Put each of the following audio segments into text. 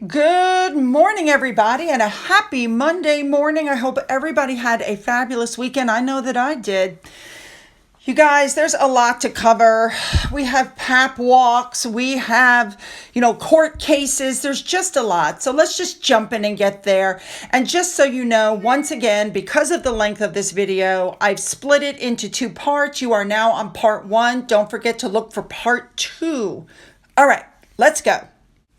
Good morning, everybody, and a happy Monday morning. I hope everybody had a fabulous weekend. I know that I did. You guys, there's a lot to cover. We have PAP walks. We have, court cases. There's just a lot. So let's just jump in and get there. And just so you know, once again, because of the length of this video, I've split it into two parts. You are now on part one. Don't forget to look for part two. All right, let's go.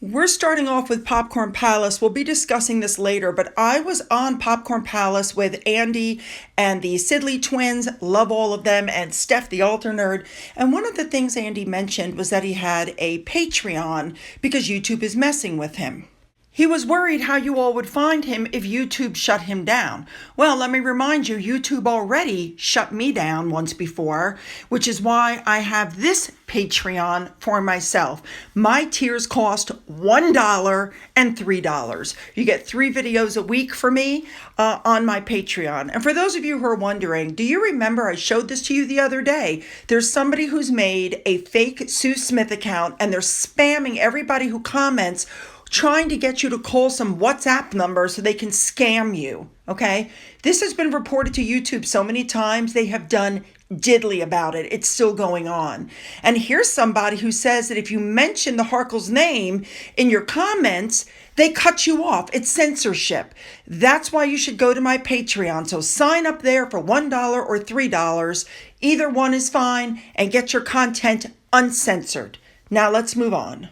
We're starting off with Popcorn Palace. We'll be discussing this later, but I was on Popcorn Palace with Andy and the Sidley twins. Love all of them, and Steph, the altar nerd. And one of the things Andy mentioned was that he had a Patreon because YouTube is messing with him. He was worried how you all would find him if YouTube shut him down. Well, let me remind you, YouTube already shut me down once before, which is why I have this Patreon for myself. My tiers cost $1 and $3. You get 3 videos a week for me on my Patreon. And for those of you who are wondering, do you remember I showed this to you the other day? There's somebody who's made a fake Sue Smith account and they're spamming everybody who comments, trying to get you to call some WhatsApp number so they can scam you, okay? This has been reported to YouTube so many times, they have done diddly about it. It's still going on. And here's somebody who says that if you mention the Harkle's name in your comments, they cut you off. It's censorship. That's why you should go to my Patreon. So sign up there for $1 or $3. Either one is fine, and get your content uncensored. Now let's move on.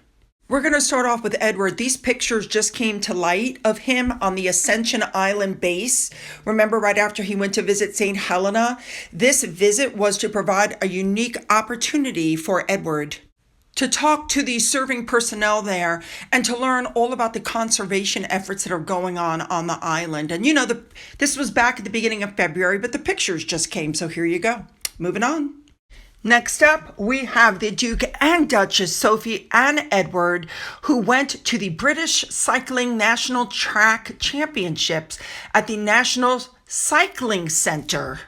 We're going to start off with Edward. These pictures just came to light of him on the Ascension Island base. Remember, right after he went to visit St. Helena? This visit was to provide a unique opportunity for Edward to talk to the serving personnel there and to learn all about the conservation efforts that are going on the island. And this was back at the beginning of February, but the pictures just came, so here you go. Moving on. Next up, we have the Duke and Duchess, Sophie and Edward, who went to the British Cycling National Track Championships at the National Cycling Centre.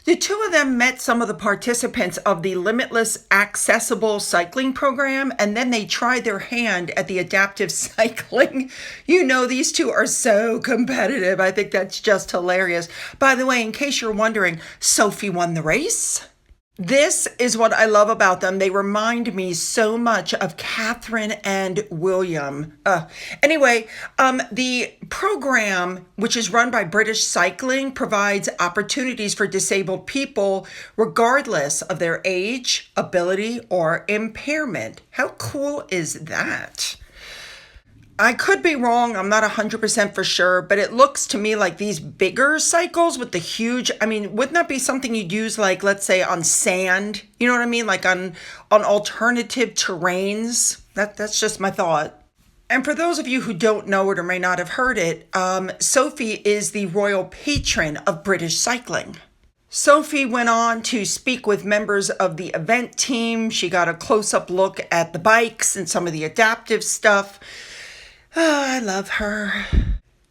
The two of them met some of the participants of the Limitless Accessible Cycling Program, and then they tried their hand at the adaptive cycling. These two are so competitive. I think that's just hilarious. By the way, in case you're wondering, Sophie won the race. This is what I love about them. They remind me so much of Catherine and William. Anyway, the program, which is run by British Cycling, provides opportunities for disabled people regardless of their age, ability, or impairment. How cool is that? I could be wrong. I'm not 100% for sure, but it looks to me like these bigger cycles with the huge, wouldn't that be something you'd use like, let's say on sand? You know what I mean? Like on alternative terrains. That's just my thought. And for those of you who don't know it or may not have heard it, Sophie is the royal patron of British cycling. Sophie went on to speak with members of the event team. She got a close-up look at the bikes and some of the adaptive stuff. Oh, I love her.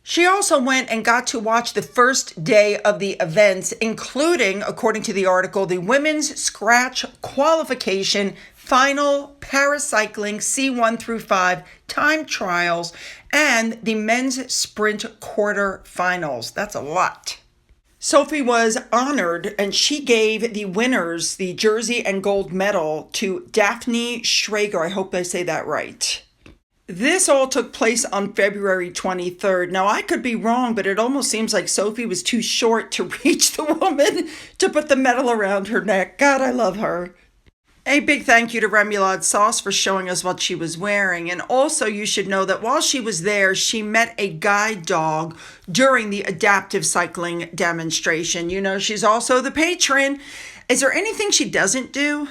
She also went and got to watch the first day of the events, including, according to the article, the women's scratch qualification, final paracycling C1 through 5 time trials, and the men's sprint quarter finals. That's a lot. Sophie was honored, and she gave the winners the jersey and gold medal to Daphne Schrager. I hope I say that right. This all took place on February 23rd. Now, I could be wrong, but it almost seems like Sophie was too short to reach the woman to put the medal around her neck. God, I love her. A big thank you to Remoulade Sauce for showing us what she was wearing. And also, you should know that while she was there, she met a guide dog during the adaptive cycling demonstration. She's also the patron. Is there anything she doesn't do?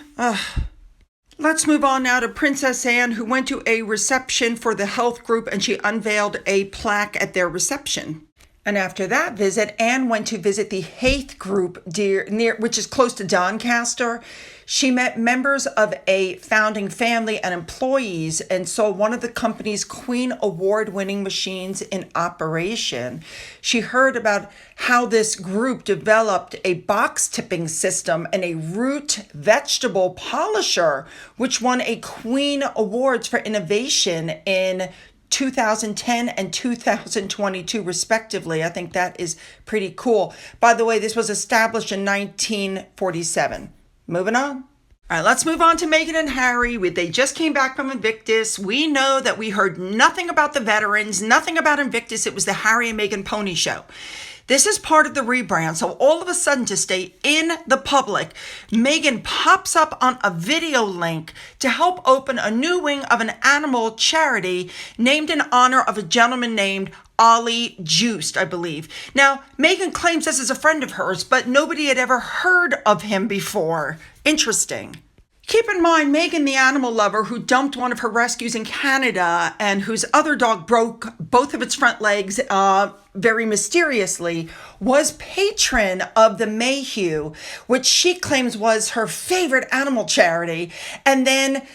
Let's move on now to Princess Anne, who went to a reception for the health group, and she unveiled a plaque at their reception. And after that visit, Anne went to visit the Haith group which is close to Doncaster. She met members of a founding family and employees and saw one of the company's Queen Award-winning machines in operation. She heard about how this group developed a box tipping system and a root vegetable polisher, which won a Queen Awards for innovation in 2010 and 2022 respectively. I think that is pretty cool. By the way, this was established in 1947. Moving on. All right, let's move on to Meghan and Harry. They just came back from Invictus. We know that we heard nothing about the veterans, nothing about Invictus. It was the Harry and Meghan pony show. This is part of the rebrand. So all of a sudden, to stay in the public, Meghan pops up on a video link to help open a new wing of an animal charity named in honor of a gentleman named Ollie Juiced, I believe. Now, Meghan claims this is a friend of hers, but nobody had ever heard of him before. Interesting. Keep in mind, Meghan, the animal lover who dumped one of her rescues in Canada and whose other dog broke both of its front legs very mysteriously, was patron of the Mayhew, which she claims was her favorite animal charity. And then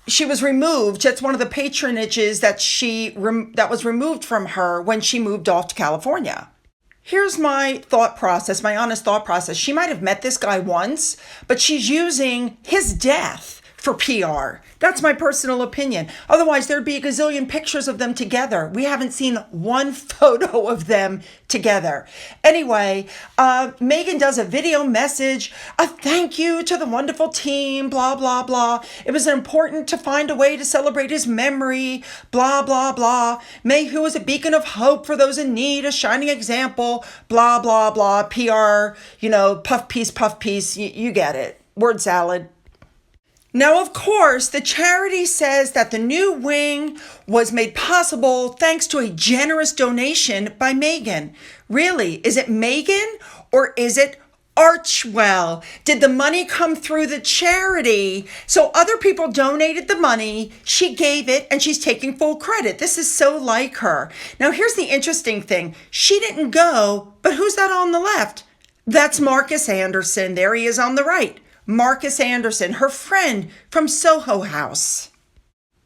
she was removed. That's one of the patronages that was removed from her when she moved off to California. Here's my thought process, my honest thought process. She might have met this guy once, but she's using his death for PR. That's my personal opinion. Otherwise, there'd be a gazillion pictures of them together. We haven't seen one photo of them together. Anyway, Meghan does a video message, a thank you to the wonderful team, blah, blah, blah. It was important to find a way to celebrate his memory, blah, blah, blah. Mayhew is a beacon of hope for those in need, a shining example, blah, blah, blah. PR, puff piece, you get it. Word salad. Now, of course, the charity says that the new wing was made possible thanks to a generous donation by Meghan. Really, is it Meghan or is it Archwell? Did the money come through the charity? So other people donated the money, she gave it, and she's taking full credit. This is so like her. Now, here's the interesting thing. She didn't go, but who's that on the left? That's Marcus Anderson. There he is on the right. Marcus Anderson, her friend from Soho House.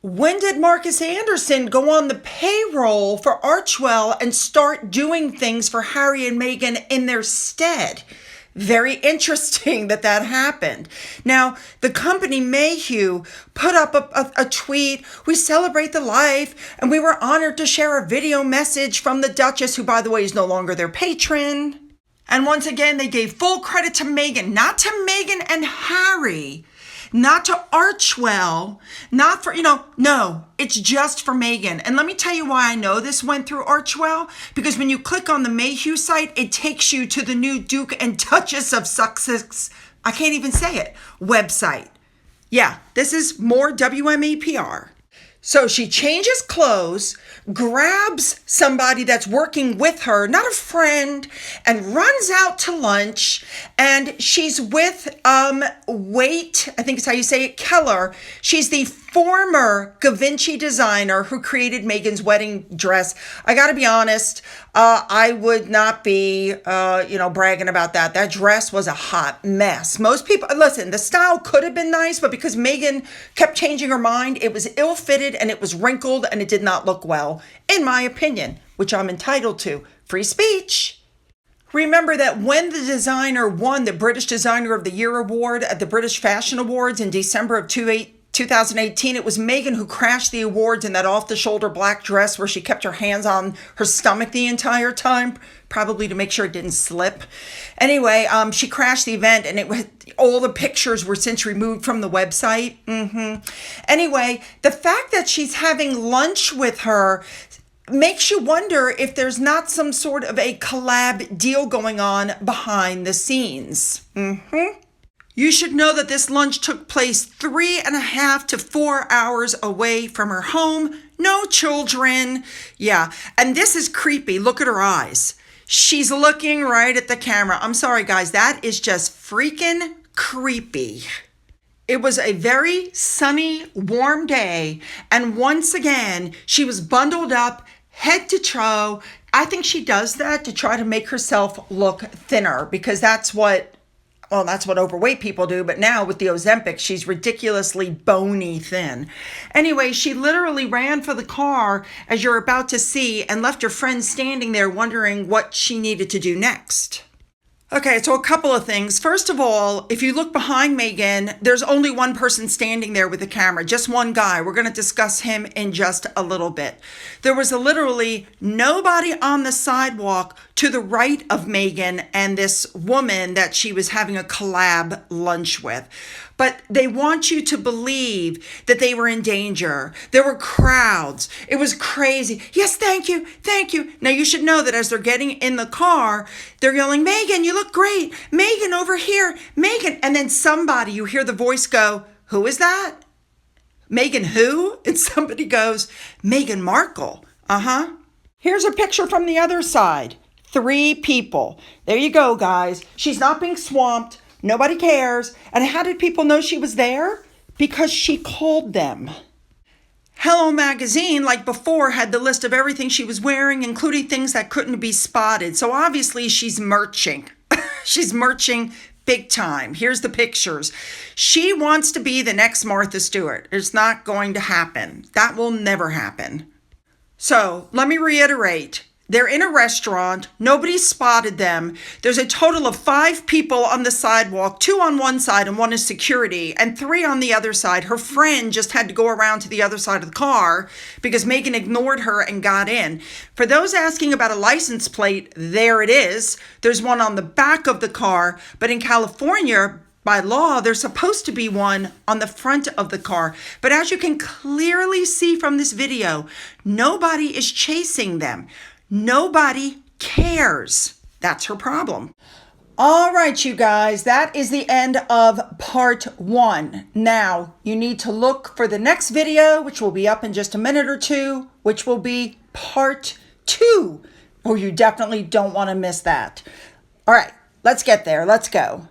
When did Marcus Anderson go on the payroll for Archwell and start doing things for Harry and Meghan in their stead? Very interesting that happened. Now, the company Mayhew put up a tweet. We celebrate the life, and we were honored to share a video message from the Duchess, who, by the way, is no longer their patron. And once again, they gave full credit to Meghan, not to Meghan and Harry, not to Archwell, not for, no, it's just for Meghan. And let me tell you why I know this went through Archwell, because when you click on the Mayhew site, it takes you to the new Duke and Duchess of Sussex, I can't even say it, website. Yeah, this is more WME PR. So she changes clothes, grabs somebody that's working with her, not a friend, and runs out to lunch. And she's with Wait, I think is how you say it, Keller. She's the former Givenchy designer who created Meghan's wedding dress. I got to be honest, I would not be, bragging about that. That dress was a hot mess. Most people, listen, the style could have been nice, but because Meghan kept changing her mind, it was ill-fitted and it was wrinkled and it did not look well, in my opinion, which I'm entitled to. Free speech. Remember that when the designer won the British Designer of the Year award at the British Fashion Awards in December of 2018, it was Meghan who crashed the awards in that off-the-shoulder black dress where she kept her hands on her stomach the entire time, probably to make sure it didn't slip. Anyway, she crashed the event, and all the pictures were since removed from the website. Anyway, the fact that she's having lunch with her makes you wonder if there's not some sort of a collab deal going on behind the scenes. You should know that this lunch took place 3.5 to 4 hours away from her home. No children. Yeah, and this is creepy. Look at her eyes. She's looking right at the camera. I'm sorry, guys. That is just freaking creepy. It was a very sunny, warm day. And once again, she was bundled up, head to toe. I think she does that to try to make herself look thinner, because that's what overweight people do. But now with the Ozempic, she's ridiculously bony thin. Anyway, she literally ran for the car, as you're about to see, and left her friend standing there wondering what she needed to do next. Okay, so a couple of things. First of all, if you look behind Megan, there's only one person standing there with the camera, just one guy. We're going to discuss him in just a little bit. There was literally nobody on the sidewalk to the right of Megan and this woman that she was having a collab lunch with. But they want you to believe that they were in danger. There were crowds. It was crazy. Yes, thank you. Thank you. Now, you should know that as they're getting in the car, they're yelling, Megan, you look great. Megan, over here. Megan. And then somebody, you hear the voice go, who is that? Megan who? And somebody goes, Meghan Markle. Uh-huh. Here's a picture from the other side. 3 people. There you go, guys. She's not being swamped. Nobody cares. And how did people know she was there? Because she called them. Hello Magazine, like before, had the list of everything she was wearing, including things that couldn't be spotted. So obviously she's merching. She's merching big time. Here's the pictures. She wants to be the next Martha Stewart. It's not going to happen. That will never happen. So let me reiterate. They're in a restaurant. Nobody spotted them. There's a total of 5 people on the sidewalk, 2 on one side and 1 is security, and 3 on the other side. Her friend just had to go around to the other side of the car because Megan ignored her and got in. For those asking about a license plate, there it is. There's one on the back of the car, but in California, by law, there's supposed to be one on the front of the car. But as you can clearly see from this video, nobody is chasing them. Nobody cares. That's her problem. All right, you guys, that is the end of part 1. Now, you need to look for the next video, which will be up in just a minute or two, which will be part 2. Oh, you definitely don't want to miss that. All right, let's get there. Let's go.